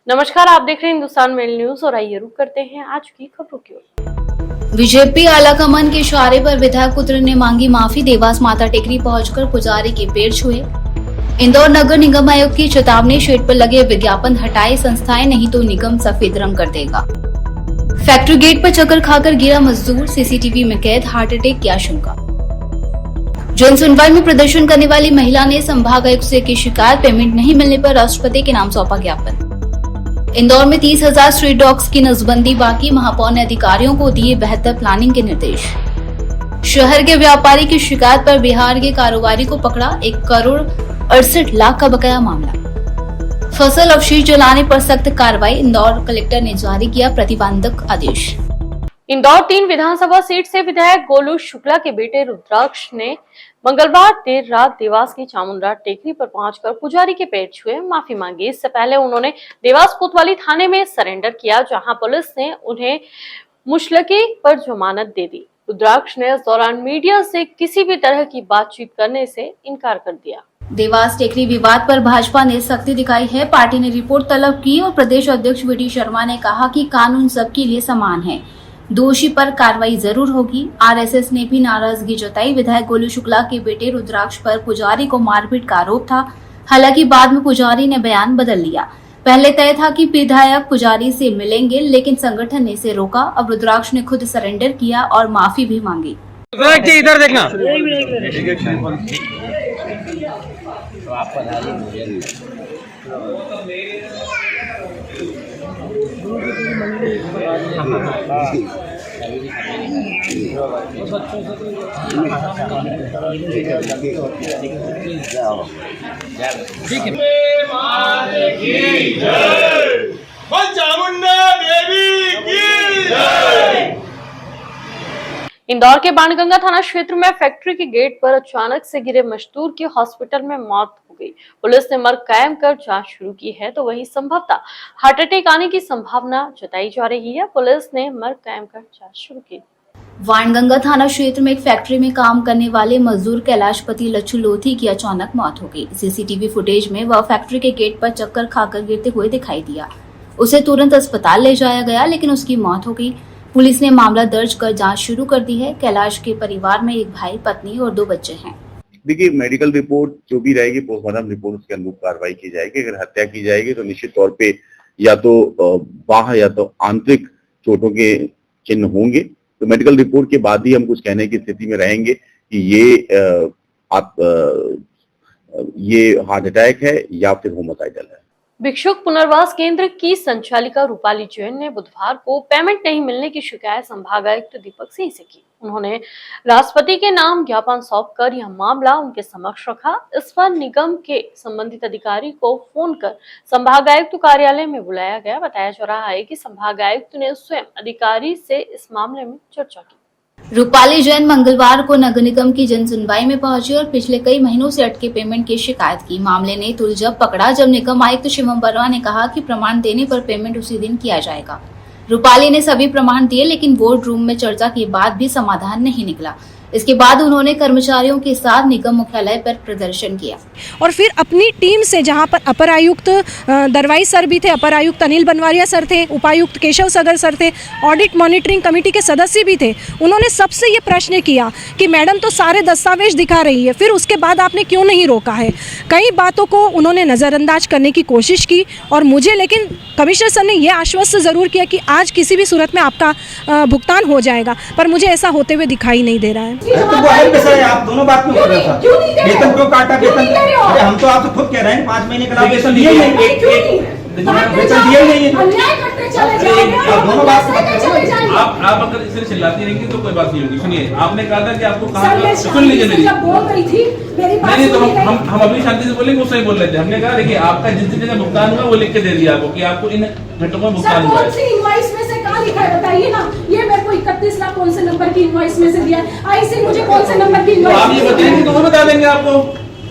नमस्कार, आप देख रहे हैं हिंदुस्तान मेल न्यूज और आइए रुक करते हैं आज की खबरों की ओर। बीजेपी आलाकमान के इशारे पर विधायक पुत्र ने मांगी माफी। देवास माता टेकरी पहुंचकर पुजारी के पैर छुए। इंदौर नगर निगम आयुक्त की चेतावनी, शेड पर लगे विज्ञापन हटाए संस्थाएं, नहीं तो निगम सफेद रंग कर देगा। फैक्ट्री गेट पर चक्कर खाकर गिरा मजदूर, सीसीटीवी में कैद, हार्ट अटैक की आशंका। जन सुनवाई में प्रदर्शन करने वाली महिला ने संभाग आयुक्त से की शिकायत, पेमेंट नहीं मिलने पर राष्ट्रपति के नाम सौंपा ज्ञापन। इंदौर में 30,000 स्ट्रीट डॉग्स की नसबंदी बाकी, महापौर ने अधिकारियों को दिए बेहतर प्लानिंग के निर्देश। शहर के व्यापारी की शिकायत पर बिहार के कारोबारी को पकड़ा, 1,68,00,000 का बकाया मामला। फसल अवशेष जलाने पर सख्त कार्रवाई, इंदौर कलेक्टर ने जारी किया प्रतिबंधक आदेश। इंदौर 3 विधानसभा सीट से विधायक गोलू शुक्ला के बेटे रुद्राक्ष ने मंगलवार देर रात देवास की चामुंडा टेकरी पर पहुंचकर पुजारी के पैर छुए, माफी मांगी। इससे पहले उन्होंने देवास कोतवाली थाने में सरेंडर किया, जहां पुलिस ने उन्हें मुशलकी पर जमानत दे दी। रुद्राक्ष ने इस दौरान मीडिया से किसी भी तरह की बातचीत करने से इनकार कर दिया। देवास टेकरी विवाद पर भाजपा ने सख्ती दिखाई है। पार्टी ने रिपोर्ट तलब की और प्रदेश अध्यक्ष वी.डी. शर्मा ने कहा कि कानून सबके लिए समान है, दोषी पर कार्रवाई जरूर होगी। आरएसएस ने भी नाराजगी जताई। विधायक गोलू शुक्ला के बेटे रुद्राक्ष पर पुजारी को मारपीट का आरोप था, हालांकि बाद में पुजारी ने बयान बदल लिया। पहले तय था कि विधायक पुजारी से मिलेंगे, लेकिन संगठन ने इसे रोका। अब रुद्राक्ष ने खुद सरेंडर किया और माफी भी मांगी। इधर देखना। इंदौर के बाणगंगा थाना क्षेत्र में फैक्ट्री के गेट पर अचानक से गिरे मजदूर की हॉस्पिटल में मौत हो गई। पुलिस ने मर्ग कायम कर जांच शुरू की है, तो वहीं संभवतः हार्ट अटैक आने की संभावना जताई जा रही है। पुलिस ने मर्ग कायम कर जांच शुरू की। बाणगंगा थाना क्षेत्र में एक फैक्ट्री में काम करने वाले मजदूर कैलाशपति लच्छू लोधी की अचानक मौत हो गई। सीसीटीवी फुटेज में वह फैक्ट्री के गेट पर चक्कर खाकर गिरते हुए दिखाई दिया। उसे तुरंत अस्पताल ले जाया गया, लेकिन उसकी मौत हो गई। पुलिस ने मामला दर्ज कर जांच शुरू कर दी है। कैलाश के परिवार में एक भाई, पत्नी और 2 बच्चे हैं। देखिए, मेडिकल रिपोर्ट जो भी रहेगी, पोस्टमार्टम रिपोर्ट, उसके अनुरूप कार्रवाई की जाएगी। अगर हत्या की जाएगी तो निश्चित तौर पे या तो बाह्य या तो आंतरिक चोटों के चिन्ह होंगे। तो मेडिकल रिपोर्ट के बाद ही हम कुछ कहने की स्थिति में रहेंगे कि ये हार्ट अटैक है या फिर होमिसाइडल है। भिक्षुक पुनर्वास केंद्र की संचालिका रूपाली जैन ने बुधवार को पेमेंट नहीं मिलने की शिकायत संभागायुक्त दीपक सिंह से की। उन्होंने राष्ट्रपति के नाम ज्ञापन सौंपकर यह मामला उनके समक्ष रखा। इस पर निगम के संबंधित अधिकारी को फोन कर संभागायुक्त कार्यालय में बुलाया गया। बताया जा रहा है कि संभागायुक्त ने स्वयं अधिकारी से इस मामले में चर्चा की। रूपाली जैन मंगलवार को नगर निगम की जन सुनवाई में पहुंची और पिछले कई महीनों से अटके पेमेंट की शिकायत की। मामले ने तुल जब पकड़ा जब निगम आयुक्त शिवम वर्मा ने कहा कि प्रमाण देने पर पेमेंट उसी दिन किया जाएगा। रूपाली ने सभी प्रमाण दिए, लेकिन बोर्ड रूम में चर्चा के बाद भी समाधान नहीं निकला। इसके बाद उन्होंने कर्मचारियों के साथ निगम मुख्यालय पर प्रदर्शन किया और फिर अपनी टीम से, जहां पर अपर आयुक्त दरवाई सर भी थे, अपर आयुक्त अनिल बनवारिया सर थे, उपायुक्त केशव सगर सर थे, ऑडिट मॉनिटरिंग कमेटी के सदस्य भी थे, उन्होंने सबसे ये प्रश्न किया कि मैडम तो सारे दस्तावेज दिखा रही है, फिर उसके बाद आपने क्यों नहीं रोका है। कई बातों को उन्होंने नज़रअंदाज करने की कोशिश की और मुझे, लेकिन कमिश्नर सर ने यह आश्वस्त ज़रूर किया कि आज किसी भी सूरत में आपका भुगतान हो जाएगा, पर मुझे ऐसा होते हुए दिखाई नहीं दे रहा है। तो वो अलग विषय है, आप दोनों बात में हो रहे हैं। वेतन क्यों काटा? वेतन अरे हम तो आपसे खुद कह रहे हैं 5 महीने का वेतन दिए नहीं, वेतन दिए नहीं है। दोनों बात आप अगर इसे चिल्लाती रहेंगी तो कोई बात नहीं होगी। सुनिए, आपने कहा था कि आपको कहा, सुन लीजिए मेरी। नहीं तो हम अभी शांति से बोलेंगे, उससे ही बोल रहे थे। हमने कहा देखिए, आपका जिस दिन का भुगतान हुआ वो लिख के दे दिया आपको कि आपको इन घंटों में भुगतान हुआ है। इनवॉइस में से कहाँ लिखा है बताइए ना। ये मेरे को 31 लाख कौन से नंबर की इनवॉइस में से दिया है? आईसी मुझे कौन से नंबर की इनवॉइस? आप ये बताएंगे तो वो बता देंगे आपको।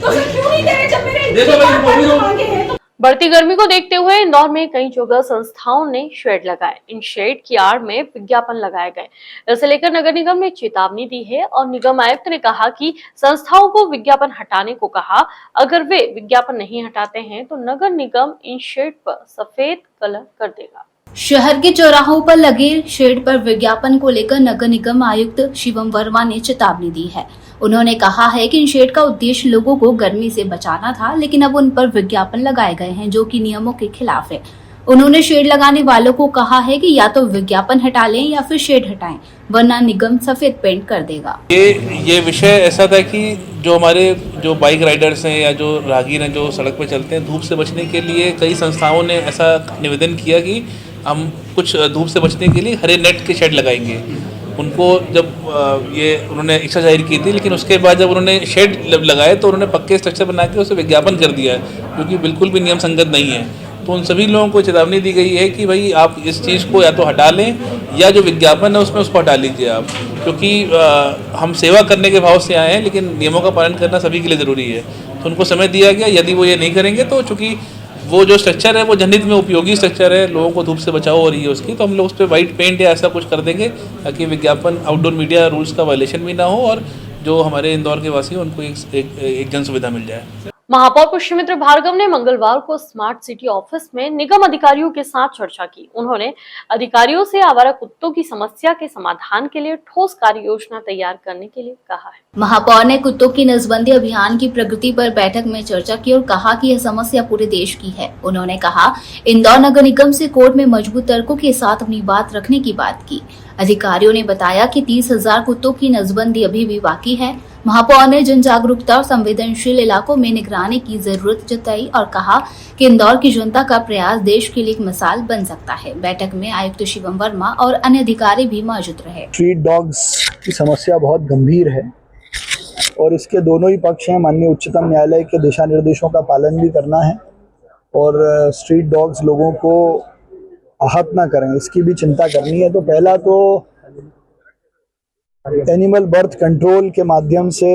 तो सर क्यों नहीं दे रहे जब मेरे देखो भाई, वो भी बढ़ती गर्मी को देखते हुए इंदौर में कई जगह संस्थाओं ने शेड लगाए। इन शेड की आड़ में विज्ञापन लगाए गए। इसे लेकर नगर निगम ने चेतावनी दी है और निगम आयुक्त ने कहा कि संस्थाओं को विज्ञापन हटाने को कहा। अगर वे विज्ञापन नहीं हटाते हैं तो नगर निगम इन शेड पर सफेद कलर कर देगा। शहर के चौराहों पर लगे शेड पर विज्ञापन को लेकर नगर निगम आयुक्त शिवम वर्मा ने चेतावनी दी है। उन्होंने कहा है कि इन शेड का उद्देश्य लोगों को गर्मी से बचाना था, लेकिन अब उन पर विज्ञापन लगाए गए हैं जो कि नियमों के खिलाफ है। उन्होंने शेड लगाने वालों को कहा है कि या तो विज्ञापन हटा लें या फिर शेड हटाएं, वरना निगम सफेद पेंट कर देगा। ये विषय ऐसा था कि जो हमारे बाइक राइडर्स हैं या जो राहगीर हैं जो सड़क पर चलते हैं, धूप से बचने के लिए कई संस्थाओं ने ऐसा निवेदन किया कि हम कुछ धूप से बचने के लिए हरे नेट के शेड लगाएंगे। उनको जब ये उन्होंने इच्छा जाहिर की थी, लेकिन उसके बाद जब उन्होंने शेड लगाए तो उन्होंने पक्के स्ट्रक्चर बना के उसे विज्ञापन कर दिया है, जो कि बिल्कुल भी नियम संगत नहीं है। तो उन सभी लोगों को चेतावनी दी गई है कि भाई आप इस चीज़ को या तो हटा लें या जो विज्ञापन है उसमें उसको हटा लीजिए आप, क्योंकि हम सेवा करने के भाव से आए हैं, लेकिन नियमों का पालन करना सभी के लिए ज़रूरी है। तो उनको समय दिया गया, यदि वो ये नहीं करेंगे तो चूँकि वो जो स्ट्रक्चर है वो जनहित में उपयोगी स्ट्रक्चर है, लोगों को धूप से बचाव हो रही है उसकी, तो हम लोग उस पर वाइट पेंट या ऐसा कुछ कर देंगे ताकि विज्ञापन आउटडोर मीडिया रूल्स का वायलेशन भी ना हो और जो हमारे इंदौर के वासी हैं उनको एक जन सुविधा मिल जाए। महापौर पुष्यमित्र भार्गव ने मंगलवार को स्मार्ट सिटी ऑफिस में निगम अधिकारियों के साथ चर्चा की। उन्होंने अधिकारियों से आवारा कुत्तों की समस्या के समाधान के लिए ठोस कार्य योजना तैयार करने के लिए कहा है। महापौर ने कुत्तों की नसबंदी अभियान की प्रगति पर बैठक में चर्चा की और कहा कि यह समस्या पूरे देश की है। उन्होंने कहा इंदौर नगर निगम से कोर्ट में मजबूत तर्कों के साथ अपनी बात रखने की बात की। अधिकारियों ने बताया कि 30,000 कुत्तों की नसबंदी अभी भी बाकी है। महापौर ने जन जागरूकता और संवेदनशील इलाकों में निगरानी की जरूरत जताई और कहा कि इंदौर की जनता का प्रयास देश के लिए एक मिसाल बन सकता है। बैठक में आयुक्त शिवम वर्मा और अन्य अधिकारी भी मौजूद रहे। स्ट्रीट डॉग्स की समस्या बहुत गंभीर है और इसके दोनों ही पक्ष हैं। माननीय उच्चतम न्यायालय के दिशा निर्देशों का पालन भी करना है और स्ट्रीट डॉग्स लोगों को आहत ना करें, इसकी भी चिंता करनी है। तो पहला तो एनिमल बर्थ कंट्रोल के माध्यम से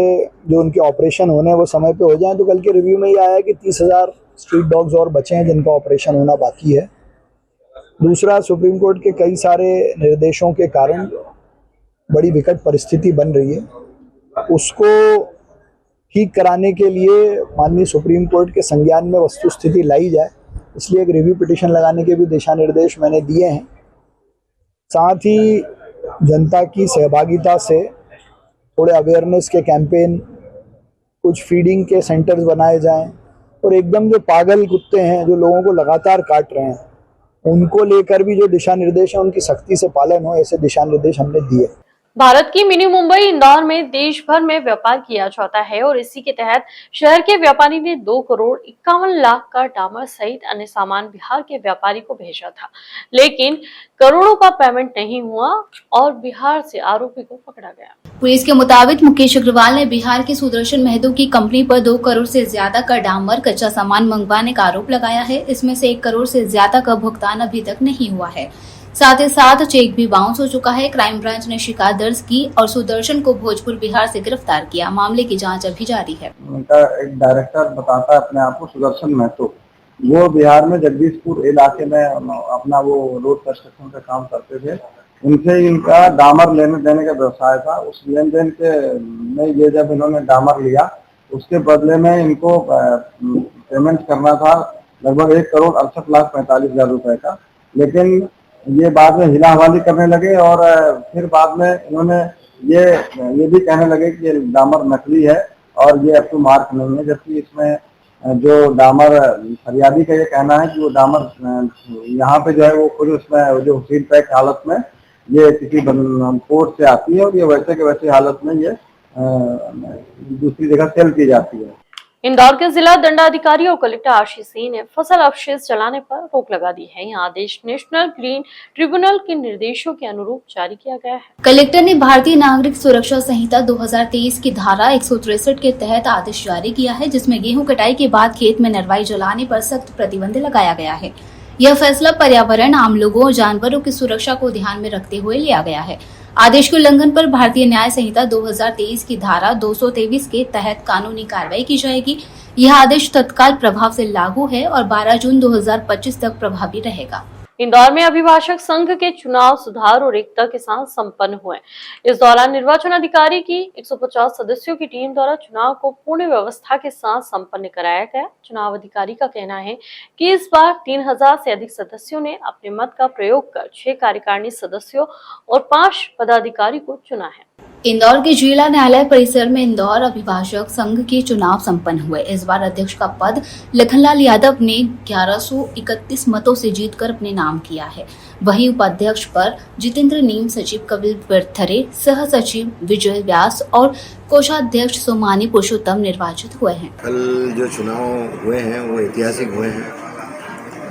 जो उनके ऑपरेशन होने हैं वो समय पे हो जाएं। तो कल के रिव्यू में ये आया कि 30,000 स्ट्रीट डॉग्स और बचे हैं जिनका ऑपरेशन होना बाकी है। दूसरा, सुप्रीम कोर्ट के कई सारे निर्देशों के कारण बड़ी विकट परिस्थिति बन रही है, उसको ठीक कराने के लिए माननीय सुप्रीम कोर्ट के संज्ञान में वस्तुस्थिति लाई जाए, इसलिए एक रिव्यू पिटीशन लगाने के भी दिशा निर्देश मैंने दिए हैं। साथ ही जनता की सहभागिता से थोड़े अवेयरनेस के कैंपेन, कुछ फीडिंग के सेंटर्स बनाए जाएं और एकदम जो पागल कुत्ते हैं जो लोगों को लगातार काट रहे हैं उनको लेकर भी जो दिशा निर्देश है उनकी सख्ती से पालन हो, ऐसे दिशा निर्देश हमने दिए। भारत की मिनी मुंबई इंदौर में देश भर में व्यापार किया जाता है और इसी के तहत शहर के व्यापारी ने 2 करोड़ 51 लाख का डामर सहित अन्य सामान बिहार के व्यापारी को भेजा था, लेकिन करोड़ों का पेमेंट नहीं हुआ और बिहार से आरोपी को पकड़ा गया। पुलिस के मुताबिक मुकेश अग्रवाल ने बिहार के सुदर्शन महतो की कंपनी पर 2 करोड़ से ज्यादा का डामर कच्चा सामान मंगवाने का आरोप लगाया है। इसमें से 1 करोड़ से ज्यादा का भुगतान अभी तक नहीं हुआ है। साथ ही साथ चेक भी बाउंस हो चुका है। क्राइम ब्रांच ने शिकायत दर्ज की और सुदर्शन को भोजपुर बिहार से गिरफ्तार किया। मामले की जांच अभी जारी है। उनका एक डायरेक्टर बताता है अपने आप को सुदर्शन महतो, वो बिहार में जगदीशपुर इलाके में अपना वो रोड कंस्ट्रक्शन का काम करते थे। उनसे इनका डामर लेने देने का व्यवसाय था। उस लेन देन के में ये जब इन्होंने डामर लिया उसके बदले में इनको पेमेंट करना था लगभग 1 करोड़ 68,45,000 रुपए का, लेकिन ये बाद में हिला हवाली करने लगे और फिर बाद में इन्होंने ये भी कहने लगे कि ये डामर नकली है और ये अब तो मार्क नहीं है, जबकि इसमें जो डामर फरियादी का ये कहना है कि वो डामर यहाँ पे जो है वो खुद उसमें जो सील पैक हालत में ये किसी पोर्ट से आती है और ये वैसे के वैसे हालत में ये दूसरी जगह सेल की जाती है। इंदौर के जिला दंडाधिकारी और कलेक्टर आशीष सिंह ने फसल अवशेष जलाने पर रोक लगा दी है। यह आदेश नेशनल ग्रीन ट्रिब्यूनल के निर्देशों के अनुरूप जारी किया गया है। कलेक्टर ने भारतीय नागरिक सुरक्षा संहिता 2023 की धारा 163 के तहत आदेश जारी किया है, जिसमें गेहूं कटाई के बाद खेत में नरवाई जलाने पर सख्त प्रतिबंध लगाया गया है। यह फैसला पर्यावरण, आम लोगों और जानवरों की सुरक्षा को ध्यान में रखते हुए लिया गया है। आदेश के उल्लंघन पर भारतीय न्याय संहिता 2023 की धारा 223 के तहत कानूनी कार्रवाई की जाएगी। यह आदेश तत्काल प्रभाव से लागू है और 12 जून 2025 तक प्रभावी रहेगा। इंदौर में अभिभाषक संघ के चुनाव सुधार और एकता के साथ संपन्न हुए। इस दौरान निर्वाचन अधिकारी की 150 सदस्यों की टीम द्वारा चुनाव को पूर्ण व्यवस्था के साथ संपन्न कराया गया। चुनाव अधिकारी का कहना है कि इस बार 3000 से अधिक सदस्यों ने अपने मत का प्रयोग कर 6 कार्यकारिणी सदस्यों और 5 पदाधिकारी को चुना है। इंदौर के जिला न्यायालय परिसर में इंदौर अभिभाषक संघ के चुनाव संपन्न हुए। इस बार अध्यक्ष का पद लखनलाल यादव ने 1131 मतों से जीतकर अपने नाम किया है। वहीं उपाध्यक्ष पर जितेंद्र नीम, सचिव कपिल बर्थरे, सह सचिव विजय व्यास और कोषाध्यक्ष सोमानी पुरुषोत्तम निर्वाचित हुए हैं। कल जो चुनाव हुए हैं वो ऐतिहासिक हुए हैं।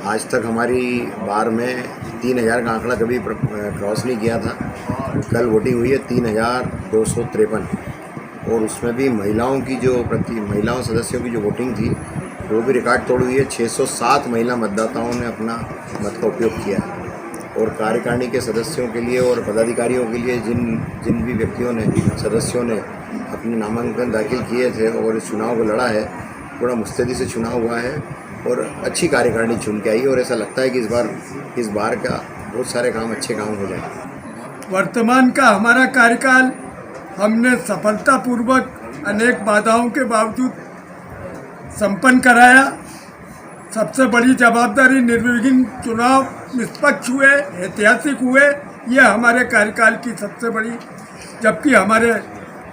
आज तक हमारी बार में 3000 का आंकड़ा कभी क्रॉस नहीं किया था। कल वोटिंग हुई है 3253 और उसमें भी महिलाओं की जो महिलाओं सदस्यों की जो वोटिंग थी वो भी रिकॉर्ड तोड़ हुई है। 607 महिला मतदाताओं ने अपना मत का उपयोग किया है और कार्यकारिणी के सदस्यों के लिए और पदाधिकारियों के लिए जिन भी व्यक्तियों ने सदस्यों ने अपने नामांकन दाखिल किए थे और इस चुनाव को लड़ा है, बड़ा मुस्तैदी से चुनाव हुआ है और अच्छी कार्यकारिणी चुन के आई और ऐसा लगता है कि इस बार का बहुत सारे काम अच्छे काम हो जाएंगे। वर्तमान का हमारा कार्यकाल हमने सफलतापूर्वक अनेक बाधाओं के बावजूद संपन्न कराया। सबसे बड़ी जवाबदारी निर्विघ्न चुनाव निष्पक्ष हुए, ऐतिहासिक हुए, यह हमारे कार्यकाल की सबसे बड़ी, जबकि हमारे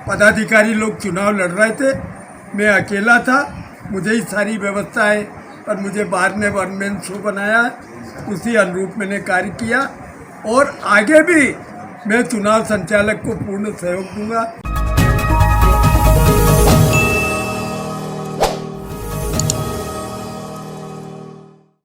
पदाधिकारी लोग चुनाव लड़ रहे थे, मैं अकेला था। मुझे ही सारी व्यवस्थाएं और मुझे बाहर ने वन मैन शो बनाया, उसी अनुरूप मैंने कार्य किया और आगे भी मैं चुनाव संचालक को पूर्ण सहयोग दूंगा।